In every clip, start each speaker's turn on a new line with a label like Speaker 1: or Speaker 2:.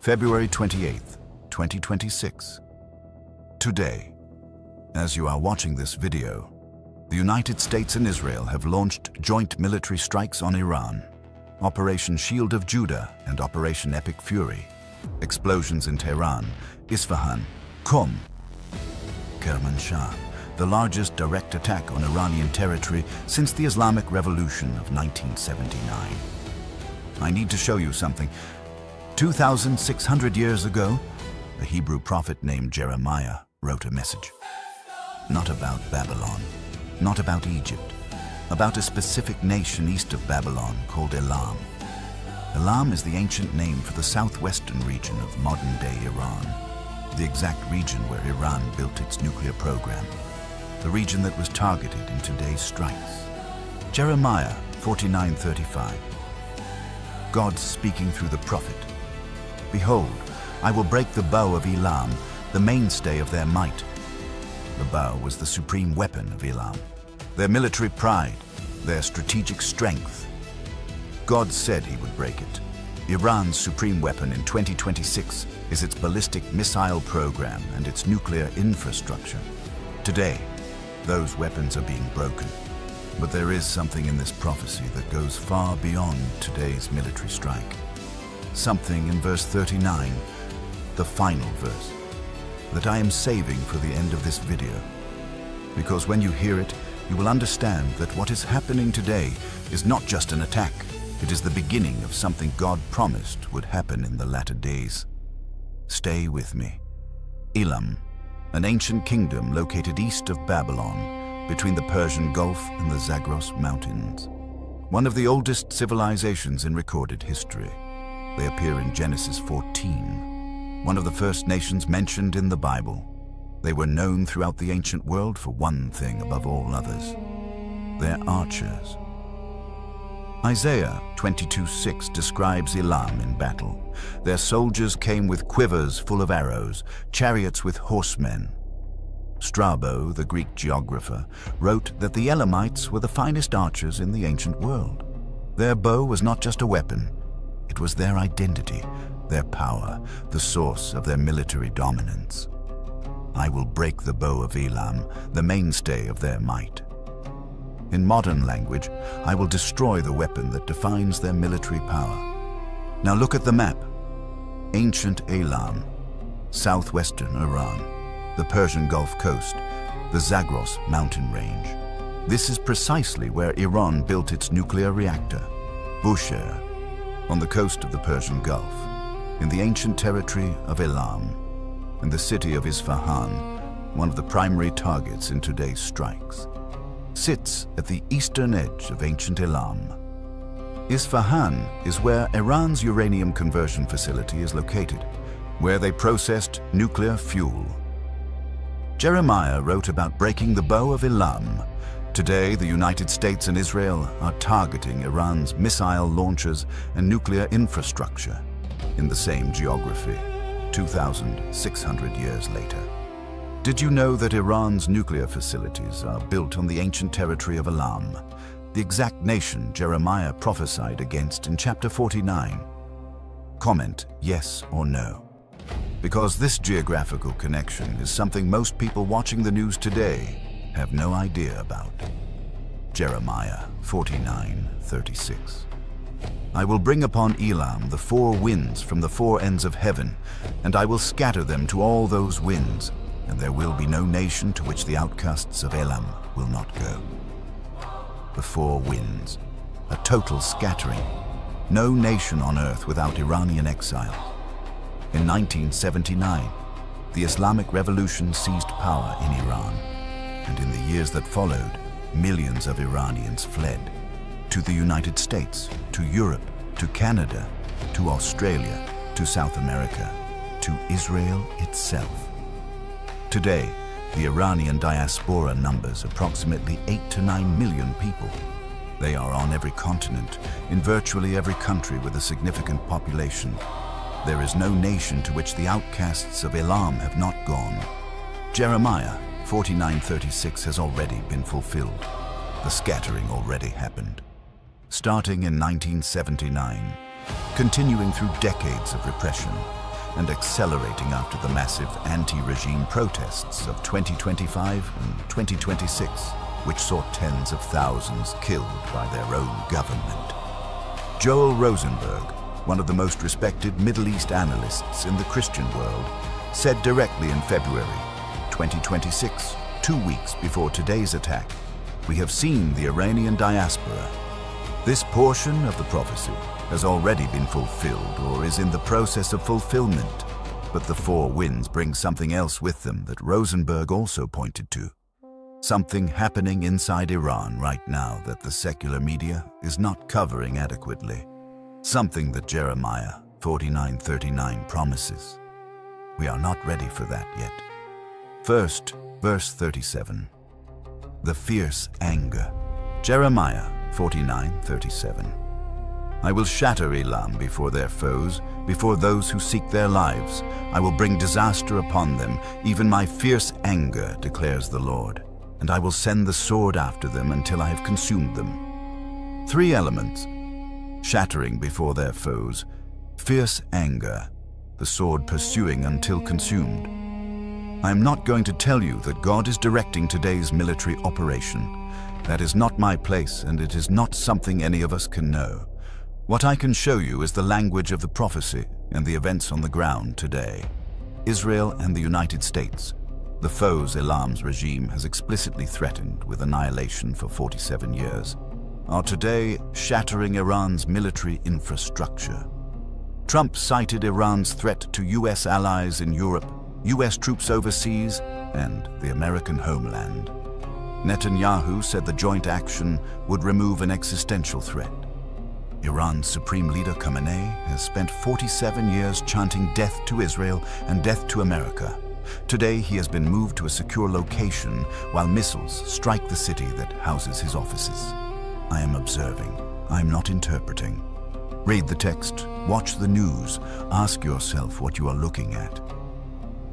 Speaker 1: February 28th, 2026. Today, as you are watching this video, the United States and Israel have launched joint military strikes on Iran. Operation Shield of Judah and Operation Epic Fury. Explosions in Tehran, Isfahan, Qom, Kermanshah. The largest direct attack on Iranian territory since the Islamic Revolution of 1979. I need to show you something. 2,600 years ago, a Hebrew prophet named Jeremiah wrote a message. Not about Babylon, not about Egypt, about a specific nation east of Babylon called Elam. Elam is the ancient name for the southwestern region of modern-day Iran, the exact region where Iran built its nuclear program, the region that was targeted in today's strikes. Jeremiah 49:35. God speaking through the prophet. Behold, I will break the bow of Elam, the mainstay of their might. The bow was the supreme weapon of Elam, their military pride, their strategic strength. God said he would break it. Iran's supreme weapon in 2026 is its ballistic missile program and its nuclear infrastructure. Today, those weapons are being broken. But there is something in this prophecy that goes far beyond today's military strike. Something in verse 39, the final verse, that I am saving for the end of this video. Because when you hear it, you will understand that what is happening today is not just an attack. It is the beginning of something God promised would happen in the latter days. Stay with me. Elam, an ancient kingdom located east of Babylon, between the Persian Gulf and the Zagros Mountains. One of the oldest civilizations in recorded history. They appear in Genesis 14, one of the first nations mentioned in the Bible. They were known throughout the ancient world for one thing above all others: their archers. Isaiah 22:6 describes Elam in battle. Their soldiers came with quivers full of arrows, chariots with horsemen. Strabo, the Greek geographer, wrote that the Elamites were the finest archers in the ancient world. Their bow was not just a weapon, it was their identity, their power, the source of their military dominance. I will break the bow of Elam, the mainstay of their might. In modern language, I will destroy the weapon that defines their military power. Now look at the map. Ancient Elam, southwestern Iran, the Persian Gulf coast, the Zagros mountain range. This is precisely where Iran built its nuclear reactor, Bushehr, on the coast of the Persian Gulf, in the ancient territory of Elam, and the city of Isfahan, one of the primary targets in today's strikes, sits at the eastern edge of ancient Elam. Isfahan is where Iran's uranium conversion facility is located, where they processed nuclear fuel. Jeremiah wrote about breaking the bow of Elam. Today, the United States and Israel are targeting Iran's missile launchers and nuclear infrastructure in the same geography, 2,600 years later. Did you know that Iran's nuclear facilities are built on the ancient territory of Elam, the exact nation Jeremiah prophesied against in chapter 49? Comment yes or no, because this geographical connection is something most people watching the news today have no idea about. Jeremiah 49:36. I will bring upon Elam the four winds from the four ends of heaven, and I will scatter them to all those winds, and there will be no nation to which the outcasts of Elam will not go. The four winds, a total scattering. No nation on earth without Iranian exile. In 1979, the Islamic Revolution seized power in Iran, and in the years that followed, millions of Iranians fled to the United States, to Europe, to Canada, to Australia, to South America, to Israel itself. Today, the Iranian diaspora numbers approximately 8 to 9 million people. They are on every continent, in virtually every country with a significant population. There is no nation to which the outcasts of Elam have not gone. Jeremiah 49:36 has already been fulfilled. The scattering already happened. Starting in 1979, continuing through decades of repression, and accelerating after the massive anti-regime protests of 2025 and 2026, which saw tens of thousands killed by their own government. Joel Rosenberg, one of the most respected Middle East analysts in the Christian world, said directly in February 2026, 2 weeks before today's attack, "We have seen the Iranian diaspora. This portion of the prophecy has already been fulfilled or is in the process of fulfillment, but the four winds bring something else with them that Rosenberg also pointed to. Something happening inside Iran right now that the secular media is not covering adequately. Something that Jeremiah 49:39 promises. We are not ready for that yet." First, verse 37. The fierce anger. Jeremiah 49:37. "I will shatter Elam before their foes, before those who seek their lives. I will bring disaster upon them, even my fierce anger, declares the Lord. And I will send the sword after them until I have consumed them." 3 elements: shattering before their foes, fierce anger, the sword pursuing until consumed. I am not going to tell you that God is directing today's military operation. That is not my place, and it is not something any of us can know. What I can show you is the language of the prophecy and the events on the ground today. Israel and the United States, the foes Elam's regime has explicitly threatened with annihilation for 47 years, are today shattering Iran's military infrastructure. Trump cited Iran's threat to U.S. allies in Europe, U.S. troops overseas, and the American homeland. Netanyahu said the joint action would remove an existential threat. Iran's Supreme Leader Khamenei has spent 47 years chanting death to Israel and death to America. Today, he has been moved to a secure location while missiles strike the city that houses his offices. I am observing. I am not interpreting. Read the text, watch the news, ask yourself what you are looking at.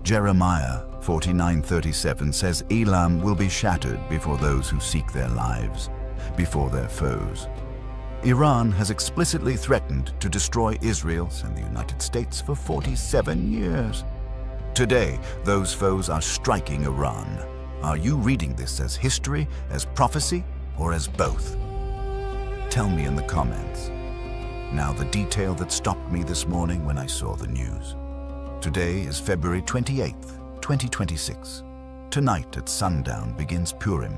Speaker 1: Jeremiah 49:37 says Elam will be shattered before those who seek their lives, before their foes. Iran has explicitly threatened to destroy Israel and the United States for 47 years. Today, those foes are striking Iran. Are you reading this as history, as prophecy, or as both? Tell me in the comments. Now, the detail that stopped me this morning when I saw the news. Today is February 28th, 2026. Tonight at sundown begins Purim,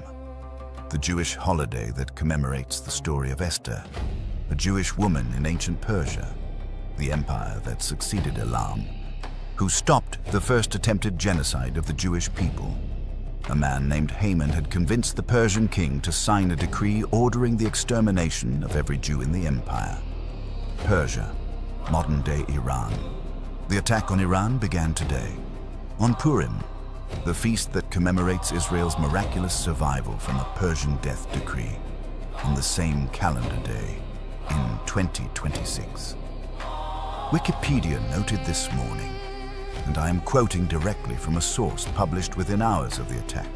Speaker 1: the Jewish holiday that commemorates the story of Esther, a Jewish woman in ancient Persia, the empire that succeeded Elam, who stopped the first attempted genocide of the Jewish people. A man named Haman had convinced the Persian king to sign a decree ordering the extermination of every Jew in the empire. Persia, modern-day Iran. The attack on Iran began today, on Purim, the feast that commemorates Israel's miraculous survival from a Persian death decree, on the same calendar day in 2026. Wikipedia noted this morning, and I am quoting directly from a source published within hours of the attack,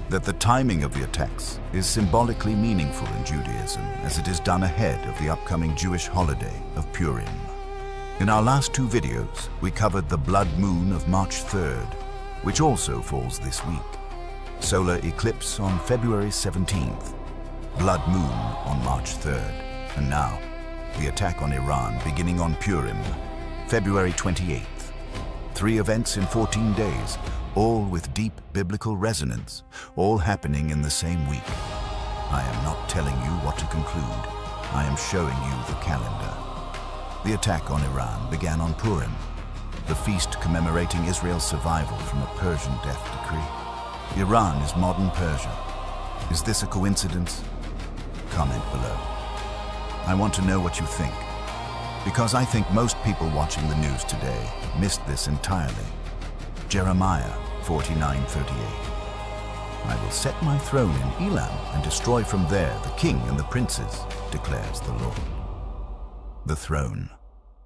Speaker 1: that the timing of the attacks is symbolically meaningful in Judaism as it is done ahead of the upcoming Jewish holiday of Purim. In our last 2 videos, we covered the blood moon of March 3rd, which also falls this week, solar eclipse on February 17th, blood moon on March 3rd, and now the attack on Iran beginning on Purim, February 28th. 3 events in 14 days, all with deep biblical resonance, all happening in the same week. I am not telling you what to conclude. I am showing you the calendar. The attack on Iran began on Purim, the feast commemorating Israel's survival from a Persian death decree. Iran is modern Persia. Is this a coincidence? Comment below. I want to know what you think, because I think most people watching the news today missed this entirely. Jeremiah 49:38. I will set my throne in Elam and destroy from there the king and the princes, declares the Lord. The throne,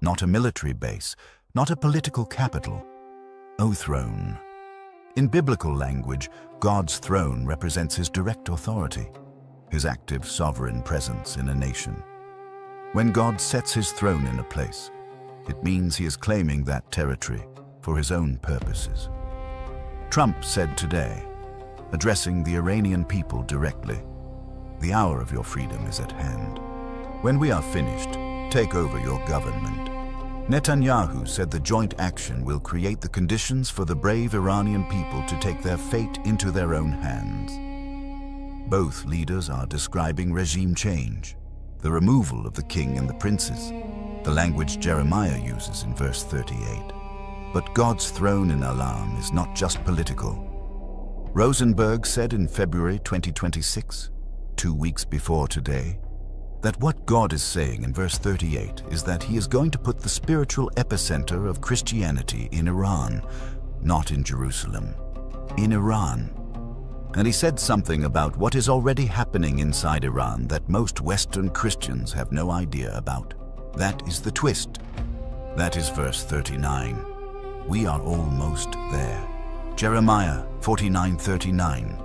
Speaker 1: not a military base, not a political capital. O throne. In biblical language, God's throne represents his direct authority, his active sovereign presence in a nation. When God sets his throne in a place, it means he is claiming that territory for his own purposes. Trump said today, addressing the Iranian people directly, "The hour of your freedom is at hand. When we are finished, take over your government." Netanyahu said the joint action will create the conditions for the brave Iranian people to take their fate into their own hands. Both leaders are describing regime change, the removal of the king and the princes, the language Jeremiah uses in verse 38. But God's throne in Elam is not just political. Rosenberg said in February 2026, 2 weeks before today, that what God is saying in verse 38 is that he is going to put the spiritual epicenter of Christianity in Iran, not in Jerusalem, in Iran. And he said something about what is already happening inside Iran that most Western Christians have no idea about. That is the twist. That is verse 39. We are almost there. Jeremiah 49:39.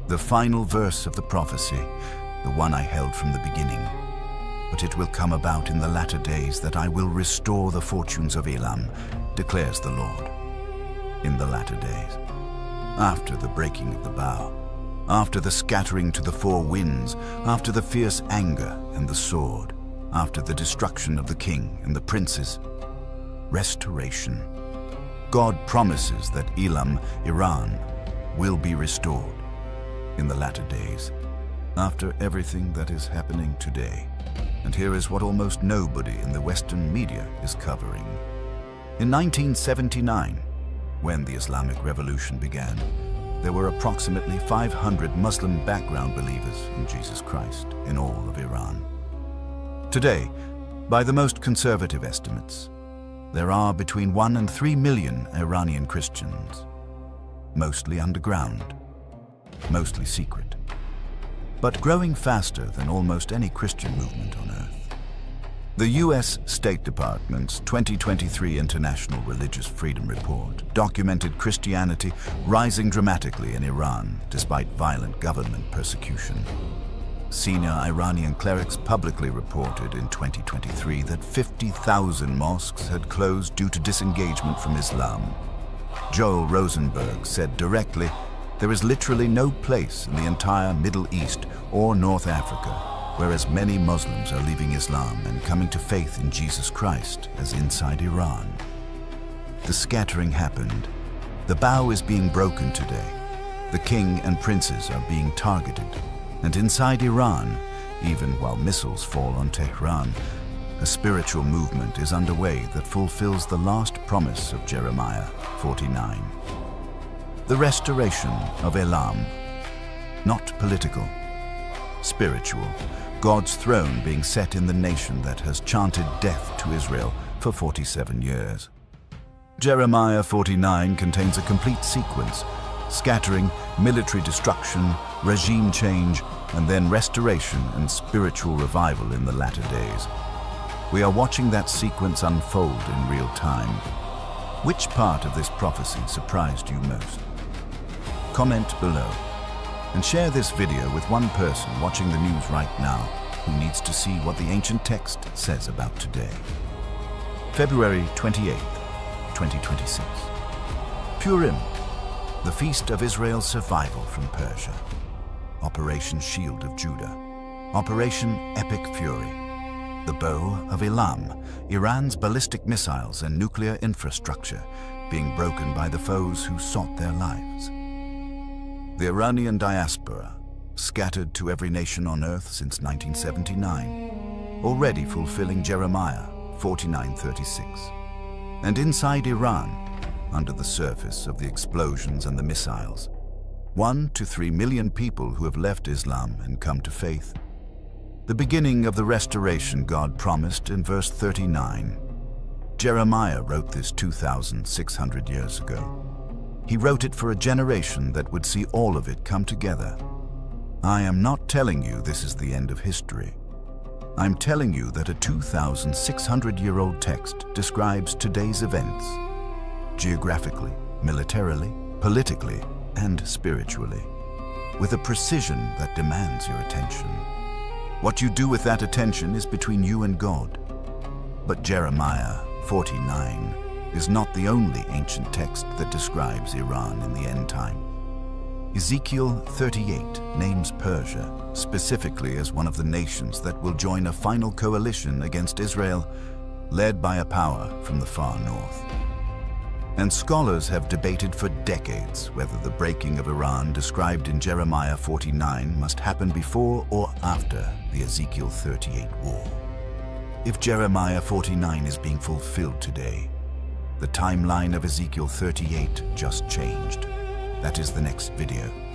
Speaker 1: The final verse of the prophecy, the one I held from the beginning. But it will come about in the latter days that I will restore the fortunes of Elam, declares the Lord. In the latter days, after the breaking of the bow, after the scattering to the four winds, after the fierce anger and the sword, after the destruction of the king and the princes, restoration. God promises that Elam, Iran, will be restored in the latter days, after everything that is happening today. And here is what almost nobody in the Western media is covering. In 1979, when the Islamic Revolution began, there were approximately 500 Muslim background believers in Jesus Christ in all of Iran. Today, by the most conservative estimates, there are between 1 and 3 million Iranian Christians, mostly underground, mostly secret, but growing faster than almost any Christian movement on earth. The U.S. State Department's 2023 International Religious Freedom Report documented Christianity rising dramatically in Iran despite violent government persecution. Senior Iranian clerics publicly reported in 2023 that 50,000 mosques had closed due to disengagement from Islam. Joel Rosenberg said directly, "There is literally no place in the entire Middle East or North Africa where as many Muslims are leaving Islam and coming to faith in Jesus Christ as inside Iran." The scattering happened. The bow is being broken today. The king and princes are being targeted. And inside Iran, even while missiles fall on Tehran, a spiritual movement is underway that fulfills the last promise of Jeremiah 49. The restoration of Elam, not political, spiritual, God's throne being set in the nation that has chanted death to Israel for 47 years. Jeremiah 49 contains a complete sequence: scattering, military destruction, regime change, and then restoration and spiritual revival in the latter days. We are watching that sequence unfold in real time. Which part of this prophecy surprised you most? Comment below and share this video with one person watching the news right now who needs to see what the ancient text says about today. February 28th, 2026. Purim, the feast of Israel's survival from Persia. Operation Shield of Judah. Operation Epic Fury. The bow of Elam, Iran's ballistic missiles and nuclear infrastructure being broken by the foes who sought their lives. The Iranian diaspora, scattered to every nation on earth since 1979, already fulfilling Jeremiah 49:36. And inside Iran, under the surface of the explosions and the missiles, 1 to 3 million people who have left Islam and come to faith. The beginning of the restoration God promised in verse 39. Jeremiah wrote this 2,600 years ago. He wrote it for a generation that would see all of it come together. I am not telling you this is the end of history. I'm telling you that a 2,600-year-old text describes today's events, geographically, militarily, politically, and spiritually, with a precision that demands your attention. What you do with that attention is between you and God. But Jeremiah 49 is not the only ancient text that describes Iran in the end time. Ezekiel 38 names Persia specifically as one of the nations that will join a final coalition against Israel, led by a power from the far north. And scholars have debated for decades whether the breaking of Iran described in Jeremiah 49 must happen before or after the Ezekiel 38 war. If Jeremiah 49 is being fulfilled today, the timeline of Ezekiel 38 just changed. That is the next video.